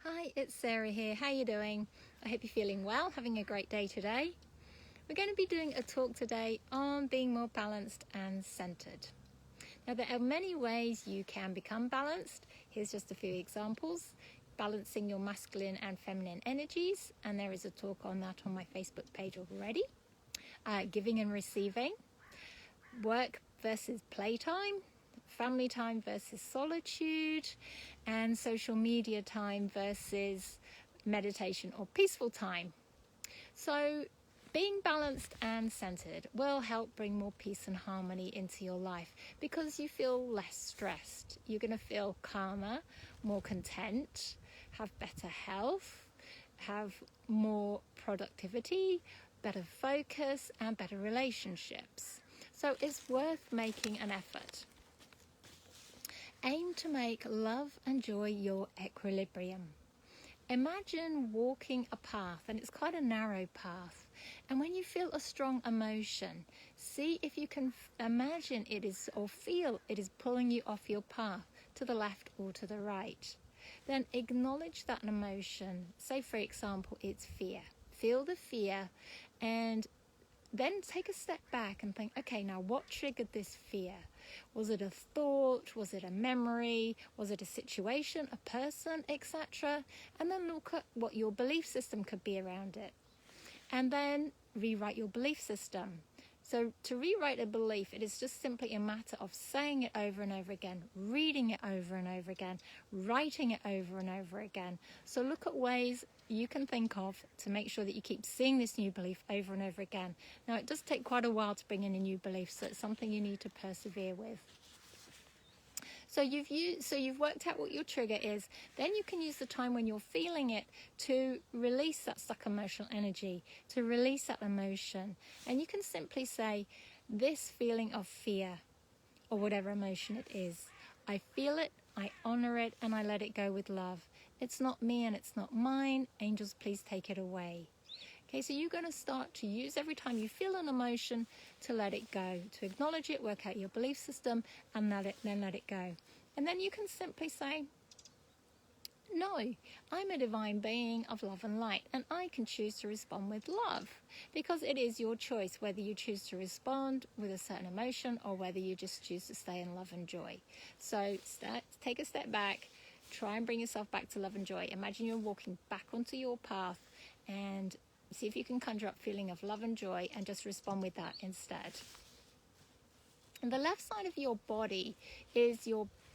Hi, it's Sarah here. How are you doing? I hope you're feeling well, having a great day today. We're going to be doing a talk today on being more balanced and centered. Now, there are many ways you can become balanced. Here's just a few examples. Balancing your masculine and feminine energies, and there is a talk on that on my Facebook page already. Giving and receiving. Work versus playtime. Family time versus solitude, and social media time versus meditation or peaceful time. So being balanced and centered will help bring more peace and harmony into your life because you feel less stressed. You're going to feel calmer, more content, have better health, have more productivity, better focus, and better relationships. So it's worth making an effort. Aim to make love and joy your equilibrium. Imagine walking a path, and it's quite a narrow path. And when you feel a strong emotion, see if you can imagine it is, or feel it is pulling you off your path to the left or to the right. Then acknowledge that emotion. Say, for example, it's fear. Feel the fear and then take a step back and think, okay, now what triggered this fear? Was it a thought? Was it a memory? Was it a situation, a person, etc.? And then look at what your belief system could be around it. And then rewrite your belief system. So to rewrite a belief, it is just simply a matter of saying it over and over again, reading it over and over again, writing it over and over again. So look at ways you can think of to make sure that you keep seeing this new belief over and over again. Now, it does take quite a while to bring in a new belief, so it's something you need to persevere with. So you've worked out what your trigger is. Then you can use the time when you're feeling it to release that stuck emotional energy, to release that emotion. And you can simply say, this feeling of fear, or whatever emotion it is, I feel it, I honor it, and I let it go with love. It's not me and it's not mine. Angels, please take it away. Okay, so you're going to start to use every time you feel an emotion to let it go, to acknowledge it, work out your belief system, and then let it go. And then you can simply say, no, I'm a divine being of love and light, and I can choose to respond with love, because it is your choice whether you choose to respond with a certain emotion or whether you just choose to stay in love and joy. So take a step back, try and bring yourself back to love and joy. Imagine you're walking back onto your path and see if you can conjure up a feeling of love and joy and just respond with that instead. And the left side of your body is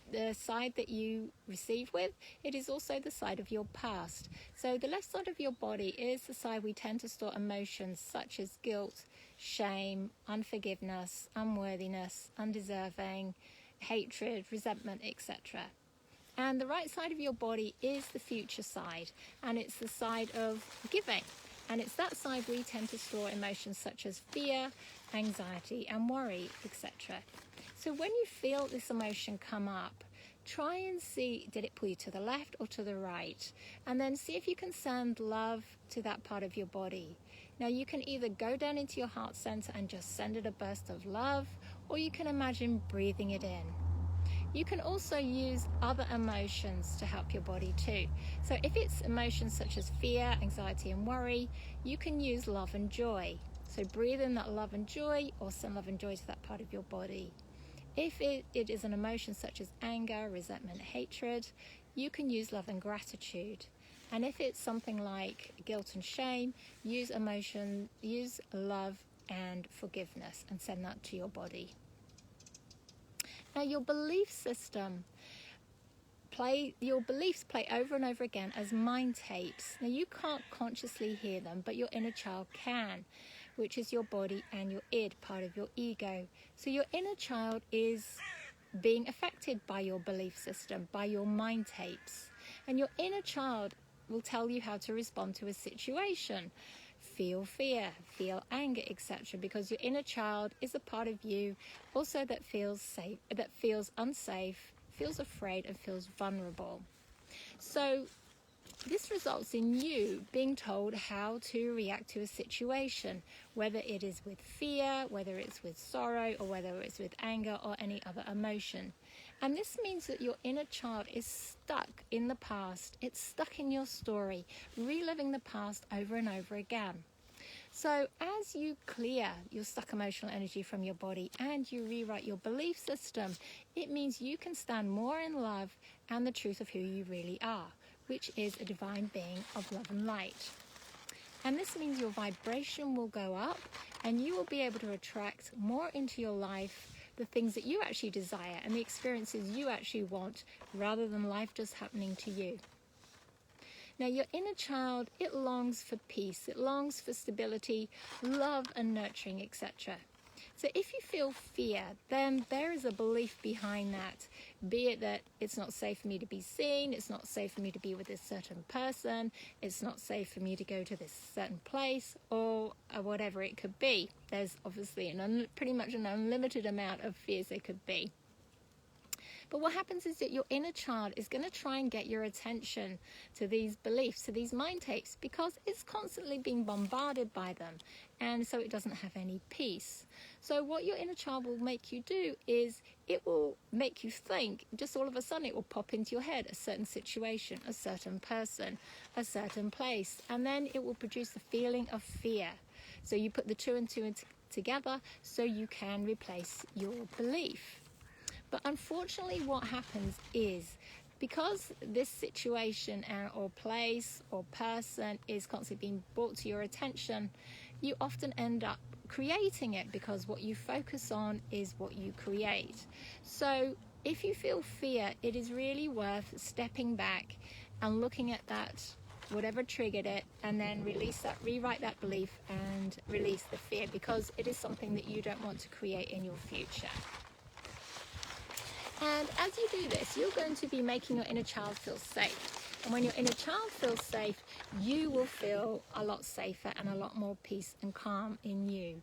the side that you receive with. It is also the side of your past. So the left side of your body is the side we tend to store emotions such as guilt, shame, unforgiveness, unworthiness, undeserving, hatred, resentment, etc. And the right side of your body is the future side, and it's the side of giving. And it's that side we tend to store emotions such as fear, anxiety, and worry, etc. So when you feel this emotion come up, try and see, did it pull you to the left or to the right? And then see if you can send love to that part of your body. Now, you can either go down into your heart center and just send it a burst of love, or you can imagine breathing it in. You can also use other emotions to help your body too. So if it's emotions such as fear, anxiety, and worry, you can use love and joy. So breathe in that love and joy, or send love and joy to that part of your body. If it is an emotion such as anger, resentment, hatred, you can use love and gratitude. And if it's something like guilt and shame, use love and forgiveness and send that to your body. Now, your belief system, your beliefs play over and over again as mind tapes. Now, you can't consciously hear them, but your inner child can, which is your body and your id, part of your ego. So your inner child is being affected by your belief system, by your mind tapes. And your inner child will tell you how to respond to a situation. Feel fear, feel anger, etc. Because your inner child is a part of you also that feels safe, that feels unsafe, feels afraid, and feels vulnerable. So this results in you being told how to react to a situation, whether it is with fear, whether it's with sorrow, or whether it's with anger or any other emotion. And this means that your inner child is stuck in the past. It's stuck in your story, reliving the past over and over again. So as you clear your stuck emotional energy from your body and you rewrite your belief system, it means you can stand more in love and the truth of who you really are, which is a divine being of love and light. And this means your vibration will go up and you will be able to attract more into your life the things that you actually desire and the experiences you actually want, rather than life just happening to you. Now, your inner child, it longs for peace, it longs for stability, love and nurturing, etc. So if you feel fear, then there is a belief behind that, be it that it's not safe for me to be seen, it's not safe for me to be with this certain person, it's not safe for me to go to this certain place, or whatever it could be. There's obviously pretty much an unlimited amount of fears there could be. But what happens is that your inner child is going to try and get your attention to these beliefs, to these mind tapes, because it's constantly being bombarded by them. And so it doesn't have any peace. So what your inner child will make you do is it will make you think, just all of a sudden it will pop into your head, a certain situation, a certain person, a certain place. And then it will produce a feeling of fear. So you put the two and two together so you can replace your belief. But unfortunately what happens is, because this situation or place or person is constantly being brought to your attention, you often end up creating it, because what you focus on is what you create. So if you feel fear, it is really worth stepping back and looking at that, whatever triggered it, and then rewrite that belief and release the fear, because it is something that you don't want to create in your future. And as you do this, you're going to be making your inner child feel safe. And when your inner child feels safe, you will feel a lot safer and a lot more peace and calm in you.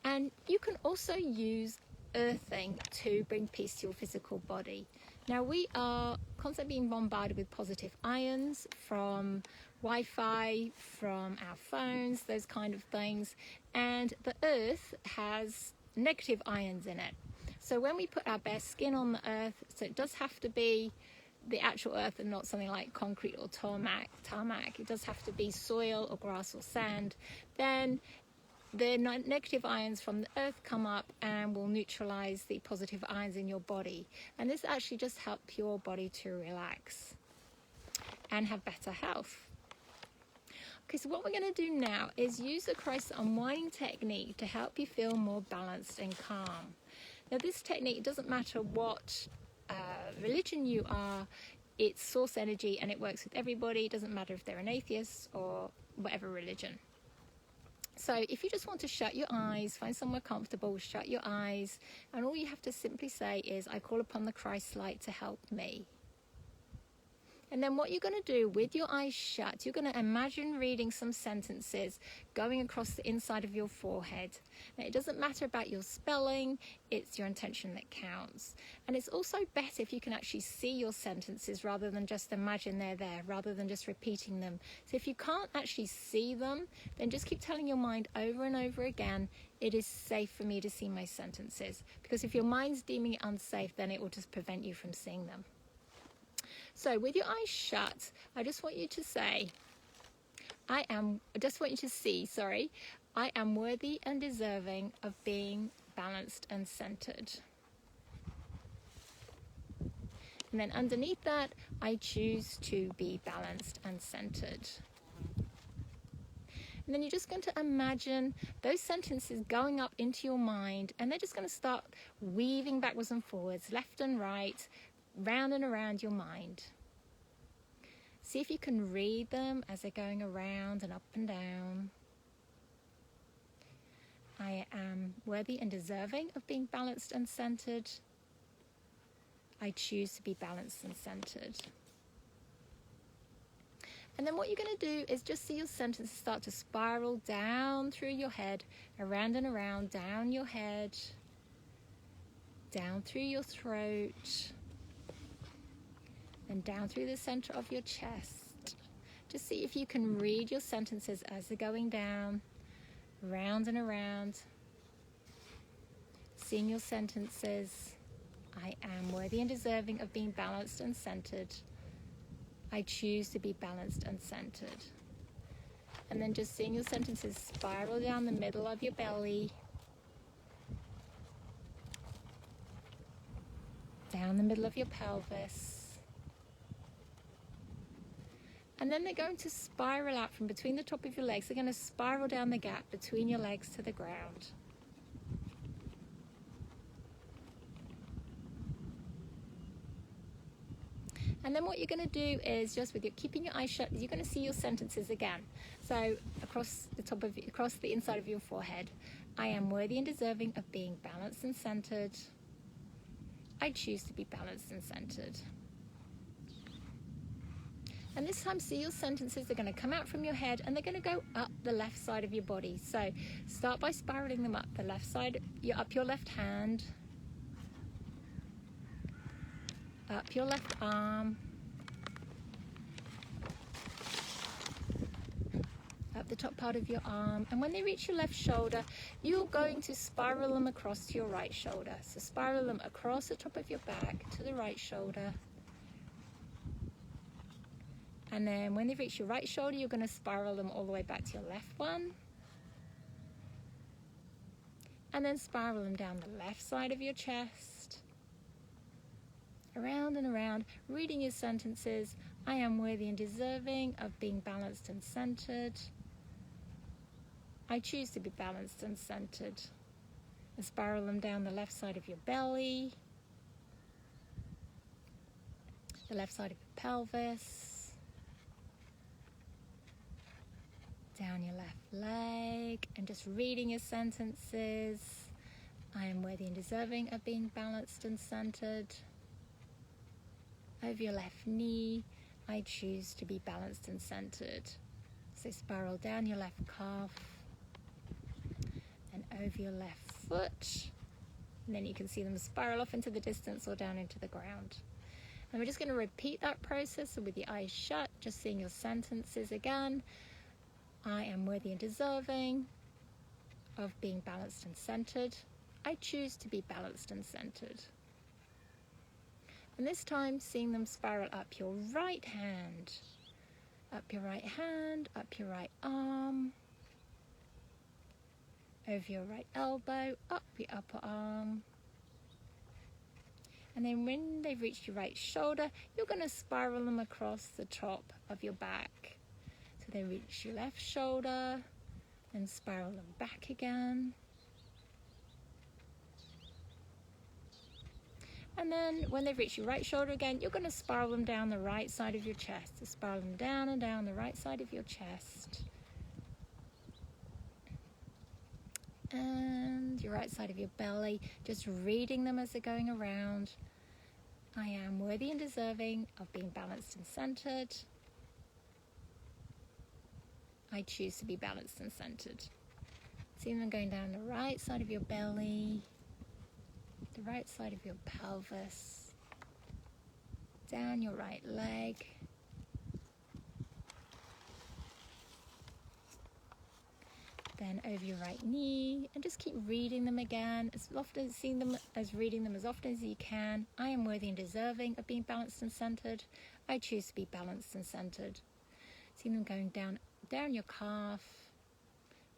And you can also use earthing to bring peace to your physical body. Now, we are constantly being bombarded with positive ions from Wi-Fi, from our phones, those kind of things. And the earth has negative ions in it. So when we put our bare skin on the earth, so it does have to be the actual earth and not something like concrete or tarmac, it does have to be soil or grass or sand, then the negative ions from the earth come up and will neutralize the positive ions in your body. And this actually just helps your body to relax and have better health. Okay, so what we're going to do now is use the crisis unwinding technique to help you feel more balanced and calm. Now, this technique, doesn't matter what religion you are, it's source energy and it works with everybody. It doesn't matter if they're an atheist or whatever religion. So if you just want to shut your eyes, find somewhere comfortable, shut your eyes, and all you have to simply say is, I call upon the Christ light to help me. And then what you're going to do with your eyes shut, you're going to imagine reading some sentences going across the inside of your forehead. Now, it doesn't matter about your spelling, it's your intention that counts. And it's also better if you can actually see your sentences rather than just imagine they're there, rather than just repeating them. So if you can't actually see them, then just keep telling your mind over and over again, it is safe for me to see my sentences. Because if your mind's deeming it unsafe, then it will just prevent you from seeing them. So with your eyes shut, I just want you to say, I am worthy and deserving of being balanced and centered. And then underneath that, I choose to be balanced and centered. And then you're just going to imagine those sentences going up into your mind, and they're just going to start weaving backwards and forwards, left and right, round and around your mind. See if you can read them as they're going around and up and down. I am worthy and deserving of being balanced and centered. I choose to be balanced and centered. And then what you're going to do is just see your sentences start to spiral down through your head, around and around, down your head, down through your throat, and down through the center of your chest. Just see if you can read your sentences as they're going down, round and around, seeing your sentences I am worthy and deserving of being balanced and centered. I choose to be balanced and centered. And then just seeing your sentences spiral down the middle of your belly, down the middle of your pelvis. And then they're going to spiral out from between the top of your legs. They're going to spiral down the gap between your legs to the ground. And then what you're going to do is, just with your keeping your eyes shut, you're going to see your sentences again. So across the inside of your forehead, I am worthy and deserving of being balanced and centered. I choose to be balanced and centered. And this time, see your sentences are going to come out from your head and they're going to go up the left side of your body. So start by spiraling them up the left side, up your left hand, up your left arm, up the top part of your arm, and when they reach your left shoulder, you're going to spiral them across to your right shoulder. So spiral them across the top of your back to the right shoulder. And then when they reach your right shoulder, you're going to spiral them all the way back to your left one. And then spiral them down the left side of your chest. Around and around, reading your sentences. I am worthy and deserving of being balanced and centered. I choose to be balanced and centered. And spiral them down the left side of your belly, the left side of your pelvis, down your left leg, and just reading your sentences. I am worthy and deserving of being balanced and centered. Over your left knee, I choose to be balanced and centered. So spiral down your left calf and over your left foot. And then you can see them spiral off into the distance or down into the ground. And we're just going to repeat that process. So with your eyes shut, just seeing your sentences again. I am worthy and deserving of being balanced and centered. I choose to be balanced and centered. And this time, seeing them spiral up your right hand, up your right hand, up your right arm, over your right elbow, up your upper arm. And then when they've reached your right shoulder, you're going to spiral them across the top of your back. So they reach your left shoulder, and spiral them back again. And then when they've reached your right shoulder again, you're going to spiral them down the right side of your chest. So spiral them down and down the right side of your chest. And your right side of your belly, just reading them as they're going around. I am worthy and deserving of being balanced and centered. I choose to be balanced and centered. See them going down the right side of your belly, the right side of your pelvis, down your right leg, then over your right knee, and just keep reading them again, as often as seeing them as reading them as often as you can. I am worthy and deserving of being balanced and centered. I choose to be balanced and centered. Seeing them going down your calf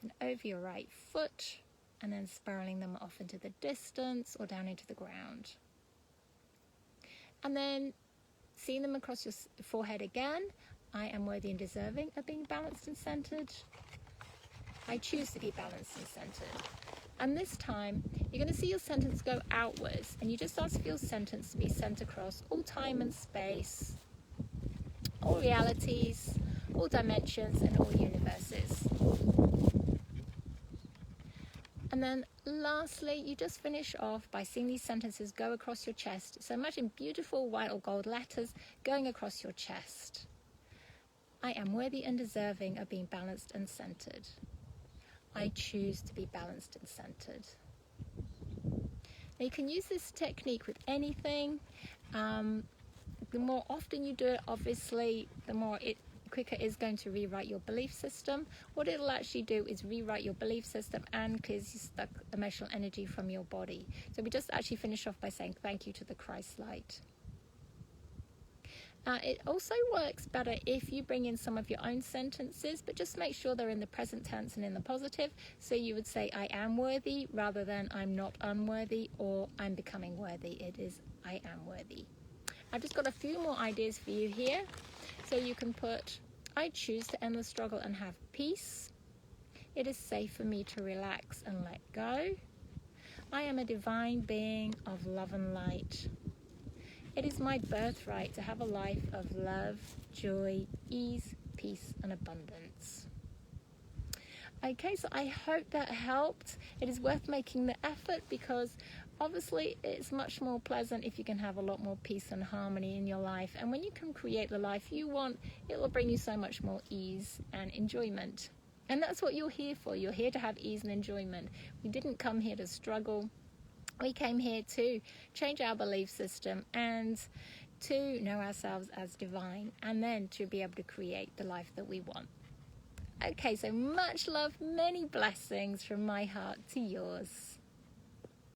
and over your right foot, and then spiraling them off into the distance or down into the ground. And then seeing them across your forehead again. I am worthy and deserving of being balanced and centered. I choose to be balanced and centered. And this time, you're going to see your sentence go outwards, and you just ask for your sentence to be sent across all time and space, all realities, all dimensions, and all universes. And then lastly, you just finish off by seeing these sentences go across your chest. So imagine beautiful white or gold letters going across your chest. I am worthy and deserving of being balanced and centered. I choose to be balanced and centered. Now you can use this technique with anything. The more often you do it, obviously, the more it quicker is going to rewrite your belief system. What it'll actually do is rewrite your belief system and clears your stuck emotional energy from your body. So we just actually finish off by saying thank you to the Christ light. It also works better if you bring in some of your own sentences, but just make sure they're in the present tense and in the positive. So you would say, I am worthy, rather than I'm not unworthy or I'm becoming worthy. It is, I am worthy. I've just got a few more ideas for you here. So you can put, I choose to end the struggle and have peace. It is safe for me to relax and let go. I am a divine being of love and light. It is my birthright to have a life of love, joy, ease, peace, and abundance. Okay, so I hope that helped. It is worth making the effort because obviously it's much more pleasant if you can have a lot more peace and harmony in your life. And when you can create the life you want, it will bring you so much more ease and enjoyment. And that's what you're here for. You're here to have ease and enjoyment. We didn't come here to struggle. We came here to change our belief system and to know ourselves as divine, and then to be able to create the life that we want. Okay, so much love, many blessings from my heart to yours.